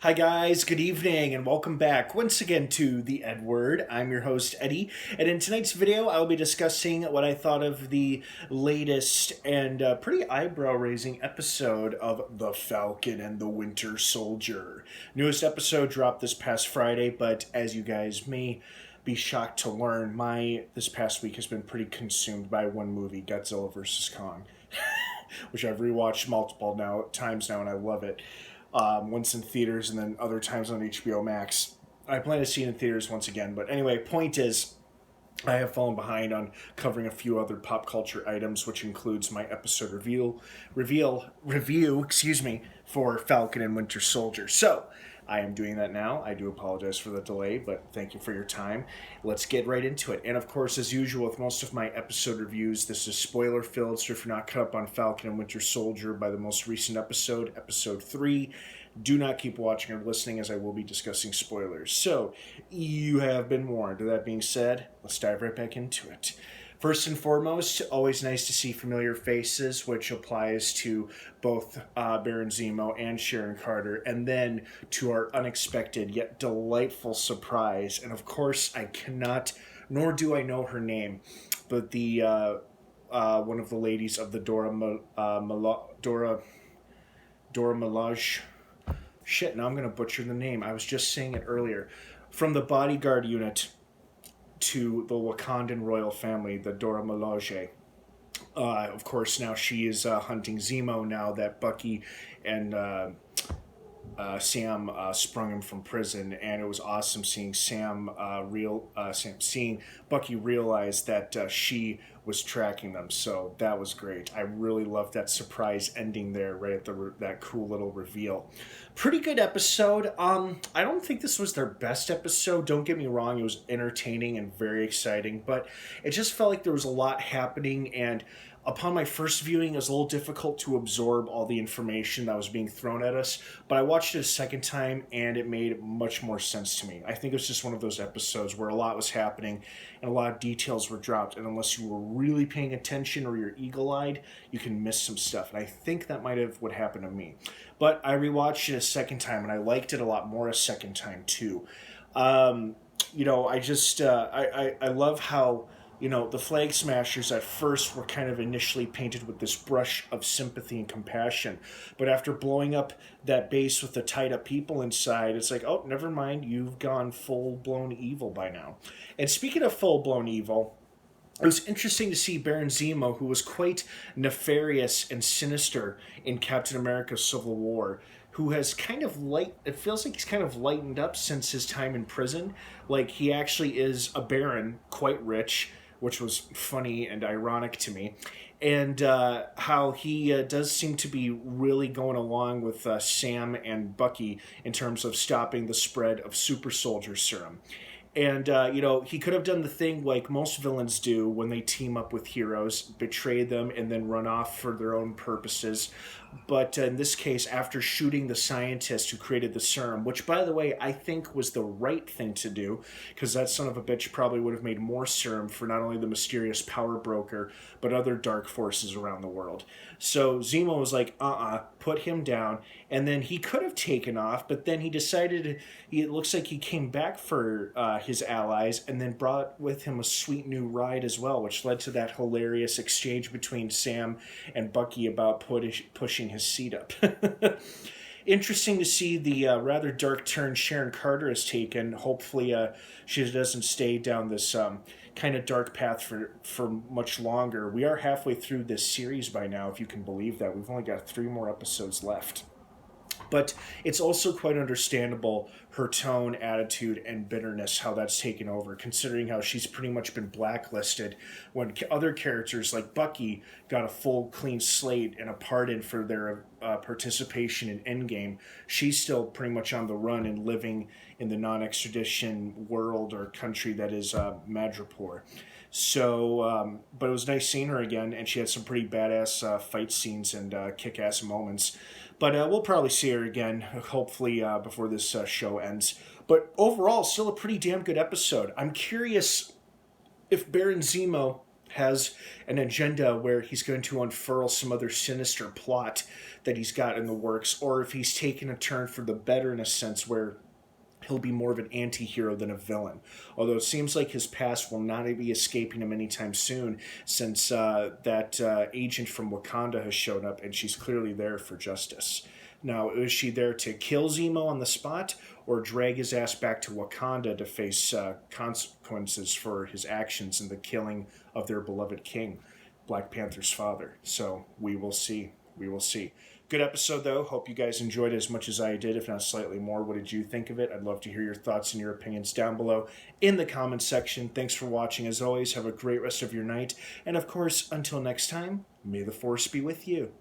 Hi guys, good evening and welcome back once again to the EdWord. I'm your host Eddie, and in tonight's video I'll be discussing what I thought of the latest and pretty eyebrow-raising episode of The Falcon and the Winter Soldier. Newest episode dropped this past Friday, but as you guys may be shocked to learn, this past week has been pretty consumed by one movie, Godzilla vs. Kong, which I've rewatched multiple times now and I love it. Once in theaters and then other times on HBO Max. I plan to see it in theaters once again. But anyway, point is, I have fallen behind on covering a few other pop culture items, which includes my episode review, for Falcon and Winter Soldier. So, I am doing that now. I do apologize for the delay, but thank you for your time. Let's get right into it. And of course, as usual with most of my episode reviews, this is spoiler-filled, so if you're not caught up on Falcon and Winter Soldier by the most recent episode, episode 3, do not keep watching or listening as I will be discussing spoilers. So, you have been warned. That being said, let's dive right back into it. First and foremost, always nice to see familiar faces, which applies to both Baron Zemo and Sharon Carter, and then to our unexpected yet delightful surprise. And of course, I cannot, nor do I know her name, but the one of the ladies of the Dora Milaje. Shit, now I'm going to butcher the name. I was just saying it earlier. From the bodyguard unit to the Wakandan royal family, the Dora Milaje. Of course, now she is hunting Zemo now that Bucky and Sam sprung him from prison, and it was awesome seeing seeing Bucky realize that she was tracking them. So that was great. I really loved that surprise ending there, right at that cool little reveal. Pretty good episode. I don't think this was their best episode. Don't get me wrong; it was entertaining and very exciting, but it just felt like there was a lot happening and. Upon my first viewing, it was a little difficult to absorb all the information that was being thrown at us, but I watched it a second time, and it made much more sense to me. I think it was just one of those episodes where a lot was happening, and a lot of details were dropped, and unless you were really paying attention or you're eagle-eyed, you can miss some stuff, and I think that might have what happened to me. But I rewatched it a second time, and I liked it a lot more a second time, too. I love how... the Flag Smashers at first were kind of initially painted with this brush of sympathy and compassion. But after blowing up that base with the tied up people inside, it's like, oh, never mind, you've gone full-blown evil by now. And speaking of full-blown evil, it was interesting to see Baron Zemo, who was quite nefarious and sinister in Captain America Civil War, who has it feels like he's kind of lightened up since his time in prison. Like, he actually is a baron, quite rich, which was funny and ironic to me, and how he does seem to be really going along with Sam and Bucky in terms of stopping the spread of super soldier serum. And, he could have done the thing like most villains do when they team up with heroes, betray them, and then run off for their own purposes. But in this case, after shooting the scientist who created the serum, which, by the way, I think was the right thing to do, because that son of a bitch probably would have made more serum for not only the mysterious power broker, but other dark forces around the world. So Zemo was like, put him down, and then he could have taken off, but then he decided, it looks like he came back for his allies, and then brought with him a sweet new ride as well, which led to that hilarious exchange between Sam and Bucky about pushing his seat up. Interesting to see the rather dark turn Sharon Carter has taken. Hopefully she doesn't stay down this kind of dark path for much longer. We are halfway through this series by now, if you can believe that. We've only got 3 more episodes left. But it's also quite understandable, her tone, attitude, and bitterness, how that's taken over, considering how she's pretty much been blacklisted when other characters like Bucky got a full clean slate and a pardon for their participation in Endgame. She's still pretty much on the run and living in the non-extradition world or country that is Madripoor. So, but it was nice seeing her again, and she had some pretty badass fight scenes and kick-ass moments. But we'll probably see her again, hopefully before this show ends. But overall, still a pretty damn good episode. I'm curious if Baron Zemo has an agenda where he's going to unfurl some other sinister plot that he's got in the works, or if he's taken a turn for the better in a sense where he'll be more of an anti-hero than a villain. Although it seems like his past will not be escaping him anytime soon, since that agent from Wakanda has shown up, and she's clearly there for justice. Now, is she there to kill Zemo on the spot, or drag his ass back to Wakanda to face consequences for his actions in the killing of their beloved king, Black Panther's father? So we will see. We will see. Good episode, though. Hope you guys enjoyed it as much as I did, if not slightly more. What did you think of it? I'd love to hear your thoughts and your opinions down below in the comments section. Thanks for watching. As always, have a great rest of your night. And of course, until next time, may the Force be with you.